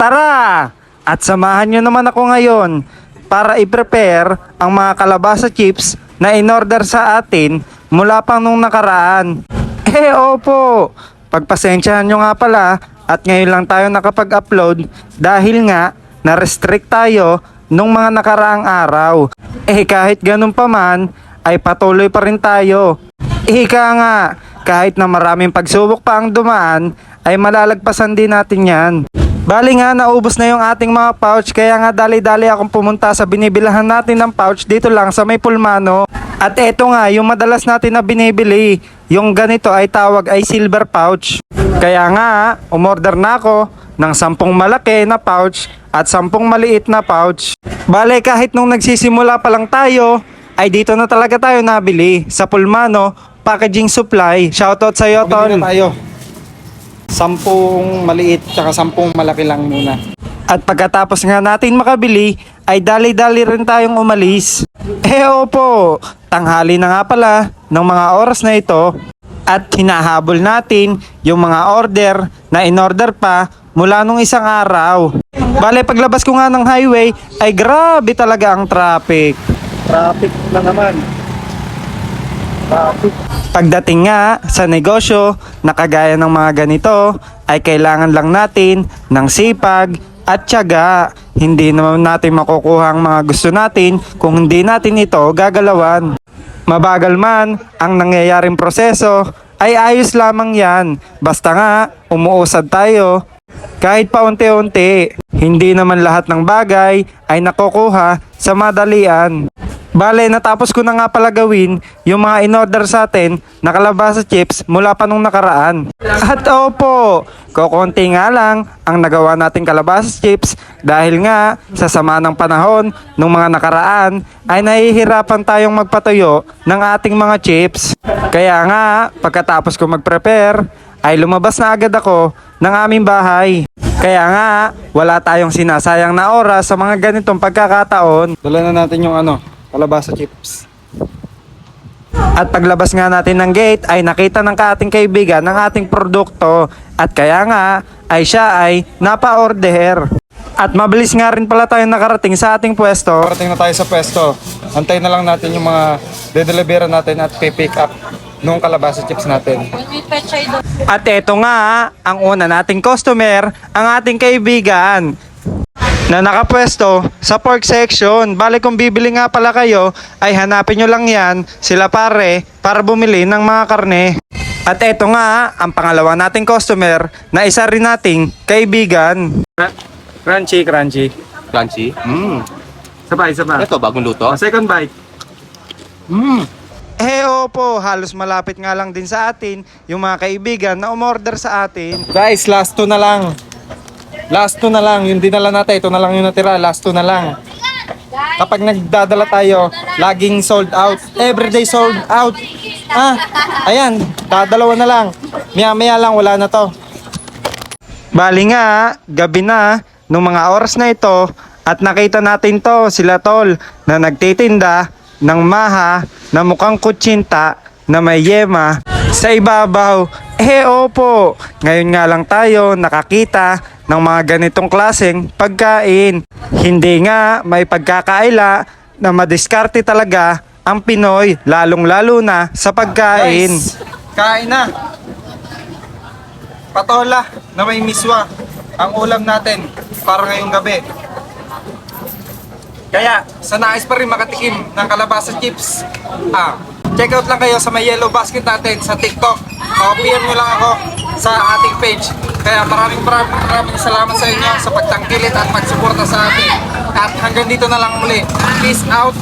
Tara! At samahan nyo naman ako ngayon para i-prepare ang mga kalabasa chips na in-order sa atin mula pang nung nakaraan. Opo! Pagpasensyahan nyo nga pala at ngayon lang tayo nakapag-upload dahil nga na-restrict tayo nung mga nakaraang araw. Kahit ganun pa man, ay patuloy pa rin tayo. Ika nga, kahit na maraming pagsubok pa ang dumaan, ay malalagpasan din natin yan. Bali nga, naubos na yung ating mga pouch, kaya nga dali-dali akong pumunta sa binibilahan natin ng pouch dito lang sa may Pulmano. At eto nga, yung madalas natin na binibili, yung ganito ay tawag ay silver pouch. Kaya nga, umorder na ako ng 10 malaki na pouch at 10 maliit na pouch. Bale, kahit nung nagsisimula pa lang tayo, ay dito na talaga tayo nabili sa Pulmano Packaging Supply. Shoutout sa iyo, Tol. Tayo. 10 maliit tsaka 10 malaki lang muna. At pagkatapos nga natin makabili, ay dali-dali rin tayong umalis. Opo, tanghali na nga pala ng mga oras na ito at hinahabol natin yung mga order na in-order pa mula nung isang araw. Bale, paglabas ko nga ng highway, ay grabe talaga ang traffic. Traffic na naman. Traffic. Pagdating nga sa negosyo na kagaya ng mga ganito, ay kailangan lang natin ng sipag at tiyaga. Hindi naman natin makukuha ang mga gusto natin kung hindi natin ito gagalawan. Mabagal man ang nangyayaring proseso, ay ayos lamang yan. Basta nga, umuusad tayo. Kahit paunti-unti, hindi naman lahat ng bagay ay nakukuha sa madalian. Bale, natapos ko na nga pala gawin yung mga in-order sa atin na kalabasa chips mula pa nung nakaraan. At opo, kukunti nga lang ang nagawa nating kalabasa chips dahil nga sa sama ng panahon nung mga nakaraan ay nahihirapan tayong magpatuyo ng ating mga chips. Kaya nga, pagkatapos ko mag-prepare, ay lumabas na agad ako ng aming bahay. Kaya nga, wala tayong sinasayang na oras sa mga ganitong pagkakataon. Dala na natin yung kalabasa chips. At paglabas nga natin ng gate ay nakita ng ating kaibigan ng ating produkto at kaya nga ay siya ay napa-order. At mabilis nga rin pala tayo nakarating sa ating pwesto. Nakarating na tayo sa pwesto. Antayin na lang natin yung mga de-deliveran natin at pick up nung kalabasa chips natin. At eto nga ang una nating customer, ang ating kaibigan na nakapwesto sa pork section. Bale, kung bibili nga pala kayo, ay hanapin nyo lang yan, sila pare, para bumili ng mga karne. At eto nga, ang pangalawa nating customer, na isa rin nating kaibigan. Crunchy. Crunchy. Sabay. Ito, bagong luto. Second bite. Opo, halos malapit nga lang din sa atin yung mga kaibigan na umorder sa atin. Guys, last 2 na lang. Last 2 na lang, yung dinala natin, ito na lang yung natira, last 2 na lang. Kapag nagdadala tayo, laging sold out. Everyday sold out. Ayan, dadalawa na lang. Maya lang, wala na to. Bali nga, gabi na, nung mga oras na ito, at nakita natin to, sila Tol, na nagtitinda ng maha na mukhang kutsinta na may yema sa ibabaw. Opo, ngayon nga lang tayo nakakita ng mga ganitong klaseng pagkain. Hindi nga may pagkakaila na madiskarte talaga ang Pinoy, lalong-lalo na sa pagkain. Guys, kain na. Patola na may miswa ang ulam natin para ngayong gabi. Kaya, sa nais pa rin makatikim ng kalabasa chips, check out lang kayo sa may yellow basket natin sa TikTok. PM nyo lang ako sa ating page. Kaya maraming salamat sa inyo sa pagtangkilit at pagsuporta sa atin. At hanggang dito na lang muli. Peace out!